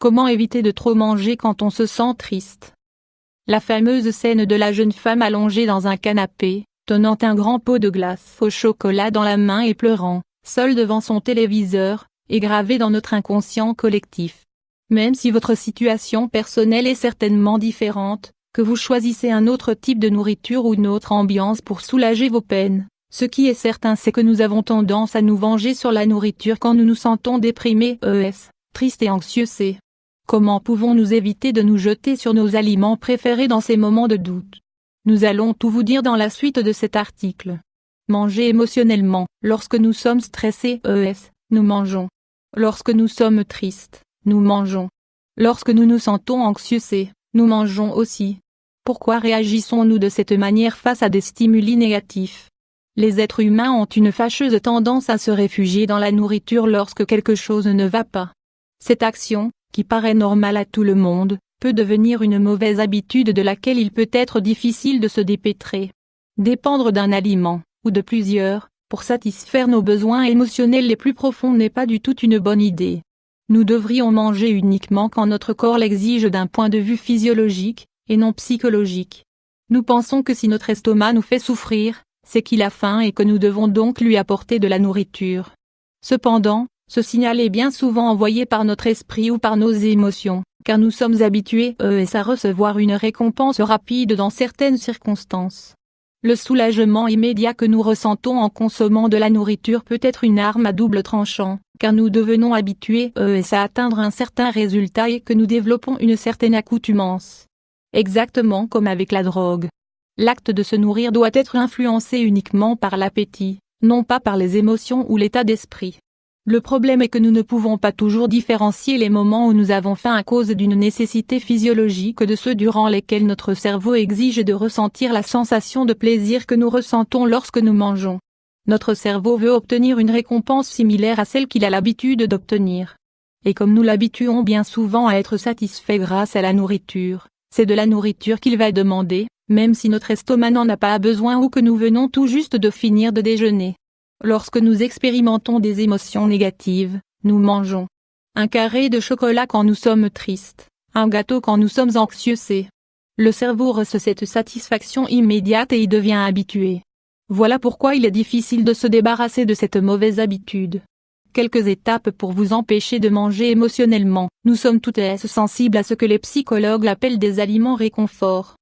Comment éviter de trop manger quand on se sent triste? La fameuse scène de la jeune femme allongée dans un canapé, tenant un grand pot de glace au chocolat dans la main et pleurant, seule devant son téléviseur, est gravée dans notre inconscient collectif. Même si votre situation personnelle est certainement différente, que vous choisissez un autre type de nourriture ou une autre ambiance pour soulager vos peines, ce qui est certain c'est que nous avons tendance à nous venger sur la nourriture quand nous nous sentons déprimés, tristes et anxieux. Comment pouvons-nous éviter de nous jeter sur nos aliments préférés dans ces moments de doute? Nous allons tout vous dire dans la suite de cet article. Manger émotionnellement. Lorsque nous sommes stressés, nous mangeons. Lorsque nous sommes tristes, nous mangeons. Lorsque nous nous sentons anxieux, nous mangeons aussi. Pourquoi réagissons-nous de cette manière face à des stimuli négatifs? Les êtres humains ont une fâcheuse tendance à se réfugier dans la nourriture lorsque quelque chose ne va pas. Cette action, qui paraît normale à tout le monde, peut devenir une mauvaise habitude de laquelle il peut être difficile de se dépêtrer. Dépendre d'un aliment, ou de plusieurs, pour satisfaire nos besoins émotionnels les plus profonds n'est pas du tout une bonne idée. Nous devrions manger uniquement quand notre corps l'exige d'un point de vue physiologique, et non psychologique. Nous pensons que si notre estomac nous fait souffrir, c'est qu'il a faim et que nous devons donc lui apporter de la nourriture. Cependant, ce signal est bien souvent envoyé par notre esprit ou par nos émotions, car nous sommes habitués à recevoir une récompense rapide dans certaines circonstances. Le soulagement immédiat que nous ressentons en consommant de la nourriture peut être une arme à double tranchant, car nous devenons habitués à atteindre un certain résultat et que nous développons une certaine accoutumance. Exactement comme avec la drogue. L'acte de se nourrir doit être influencé uniquement par l'appétit, non pas par les émotions ou l'état d'esprit. Le problème est que nous ne pouvons pas toujours différencier les moments où nous avons faim à cause d'une nécessité physiologique de ceux durant lesquels notre cerveau exige de ressentir la sensation de plaisir que nous ressentons lorsque nous mangeons. Notre cerveau veut obtenir une récompense similaire à celle qu'il a l'habitude d'obtenir. Et comme nous l'habituons bien souvent à être satisfaits grâce à la nourriture, c'est de la nourriture qu'il va demander, même si notre estomac n'en a pas besoin ou que nous venons tout juste de finir de déjeuner. Lorsque nous expérimentons des émotions négatives, nous mangeons. Un carré de chocolat quand nous sommes tristes, un gâteau quand nous sommes anxieux. Le cerveau reçoit cette satisfaction immédiate et y devient habitué. Voilà pourquoi il est difficile de se débarrasser de cette mauvaise habitude. Quelques étapes pour vous empêcher de manger émotionnellement. Nous sommes toutes sensibles à ce que les psychologues appellent des aliments réconfort.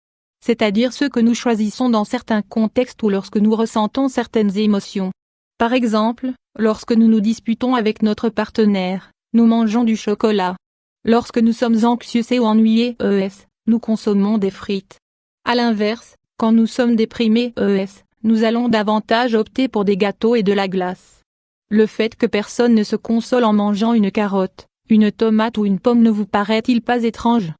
C'est-à-dire ceux que nous choisissons dans certains contextes ou lorsque nous ressentons certaines émotions. Par exemple, lorsque nous nous disputons avec notre partenaire, nous mangeons du chocolat. Lorsque nous sommes anxieux ou ennuyés, nous consommons des frites. À l'inverse, quand nous sommes déprimés, nous allons davantage opter pour des gâteaux et de la glace. Le fait que personne ne se console en mangeant une carotte, une tomate ou une pomme ne vous paraît-il pas étrange?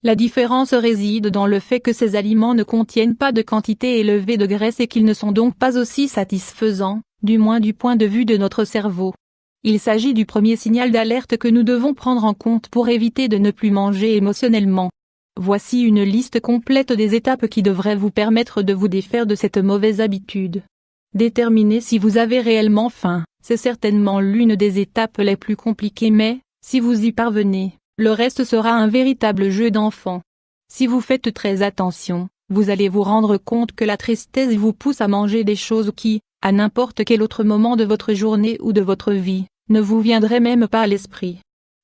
La différence réside dans le fait que ces aliments ne contiennent pas de quantité élevée de graisse et qu'ils ne sont donc pas aussi satisfaisants, du moins du point de vue de notre cerveau. Il s'agit du premier signal d'alerte que nous devons prendre en compte pour éviter de ne plus manger émotionnellement. Voici une liste complète des étapes qui devraient vous permettre de vous défaire de cette mauvaise habitude. Déterminer si vous avez réellement faim, c'est certainement l'une des étapes les plus compliquées mais, si vous y parvenez, le reste sera un véritable jeu d'enfant. Si vous faites très attention, vous allez vous rendre compte que la tristesse vous pousse à manger des choses qui, à n'importe quel autre moment de votre journée ou de votre vie, ne vous viendraient même pas à l'esprit.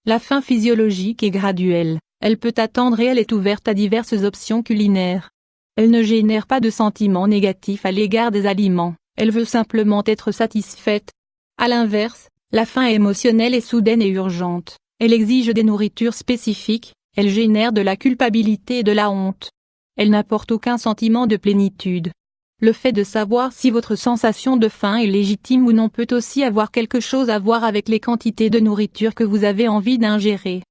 La faim physiologique est graduelle, elle peut attendre et elle est ouverte à diverses options culinaires. Elle ne génère pas de sentiments négatifs à l'égard des aliments, elle veut simplement être satisfaite. À l'inverse, la faim émotionnelle est soudaine et urgente, elle exige des nourritures spécifiques, elle génère de la culpabilité et de la honte. Elle n'apporte aucun sentiment de plénitude. Le fait de savoir si votre sensation de faim est légitime ou non peut aussi avoir quelque chose à voir avec les quantités de nourriture que vous avez envie d'ingérer.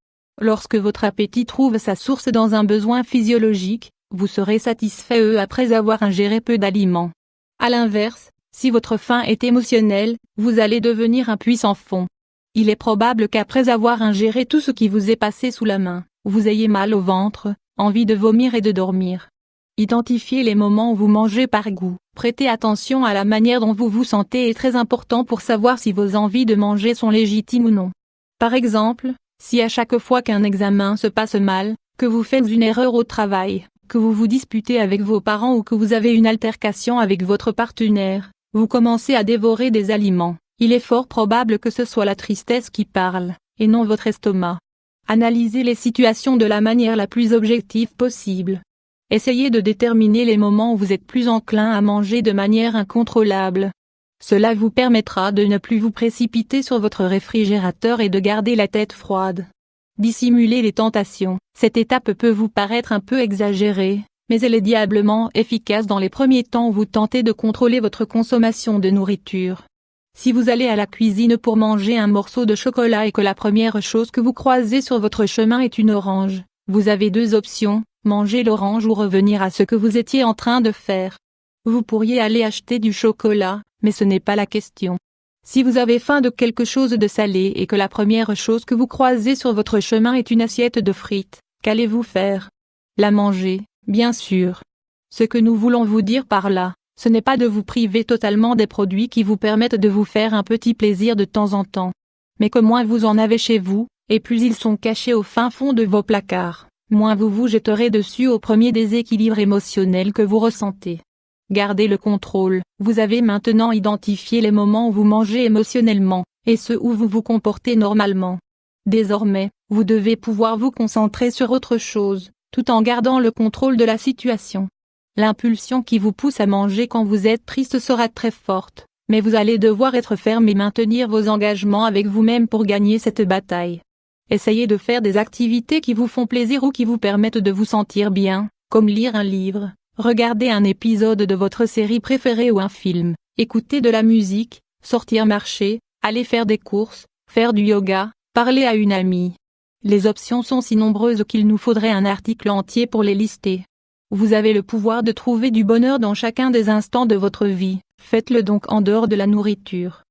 Lorsque votre appétit trouve sa source dans un besoin physiologique, vous serez satisfait après avoir ingéré peu d'aliments. À l'inverse, si votre faim est émotionnelle, vous allez devenir un puits sans fond. Il est probable qu'après avoir ingéré tout ce qui vous est passé sous la main, vous ayez mal au ventre, envie de vomir et de dormir. Identifiez les moments où vous mangez par goût. Prêtez attention à la manière dont vous vous sentez est très important pour savoir si vos envies de manger sont légitimes ou non. Par exemple, Si à chaque fois qu'un examen se passe mal, que vous faites une erreur au travail, que vous vous disputez avec vos parents ou que vous avez une altercation avec votre partenaire, vous commencez à dévorer des aliments, il est fort probable que ce soit la tristesse qui parle, et non votre estomac. Analysez les situations de la manière la plus objective possible. Essayez de déterminer les moments où vous êtes plus enclin à manger de manière incontrôlable. Cela vous permettra de ne plus vous précipiter sur votre réfrigérateur et de garder la tête froide. Dissimuler les tentations. Cette étape peut vous paraître un peu exagérée, mais elle est diablement efficace dans les premiers temps où vous tentez de contrôler votre consommation de nourriture. Si vous allez à la cuisine pour manger un morceau de chocolat et que la première chose que vous croisez sur votre chemin est une orange, vous avez deux options, manger l'orange ou revenir à ce que vous étiez en train de faire. Vous pourriez aller acheter du chocolat, mais ce n'est pas la question. Si vous avez faim de quelque chose de salé et que la première chose que vous croisez sur votre chemin est une assiette de frites, qu'allez-vous faire? La manger, bien sûr. Ce que nous voulons vous dire par là, ce n'est pas de vous priver totalement des produits qui vous permettent de vous faire un petit plaisir de temps en temps. Mais que moins vous en avez chez vous, et plus ils sont cachés au fin fond de vos placards, moins vous vous jetterez dessus au premier déséquilibre émotionnel que vous ressentez. Gardez le contrôle. Vous avez maintenant identifié les moments où vous mangez émotionnellement, et ceux où vous vous comportez normalement. Désormais, vous devez pouvoir vous concentrer sur autre chose, tout en gardant le contrôle de la situation. L'impulsion qui vous pousse à manger quand vous êtes triste sera très forte, mais vous allez devoir être ferme et maintenir vos engagements avec vous-même pour gagner cette bataille. Essayez de faire des activités qui vous font plaisir ou qui vous permettent de vous sentir bien, comme lire un livre, regarder un épisode de votre série préférée ou un film, écouter de la musique, sortir marcher, aller faire des courses, faire du yoga, parler à une amie. Les options sont si nombreuses qu'il nous faudrait un article entier pour les lister. Vous avez le pouvoir de trouver du bonheur dans chacun des instants de votre vie, faites-le donc en dehors de la nourriture.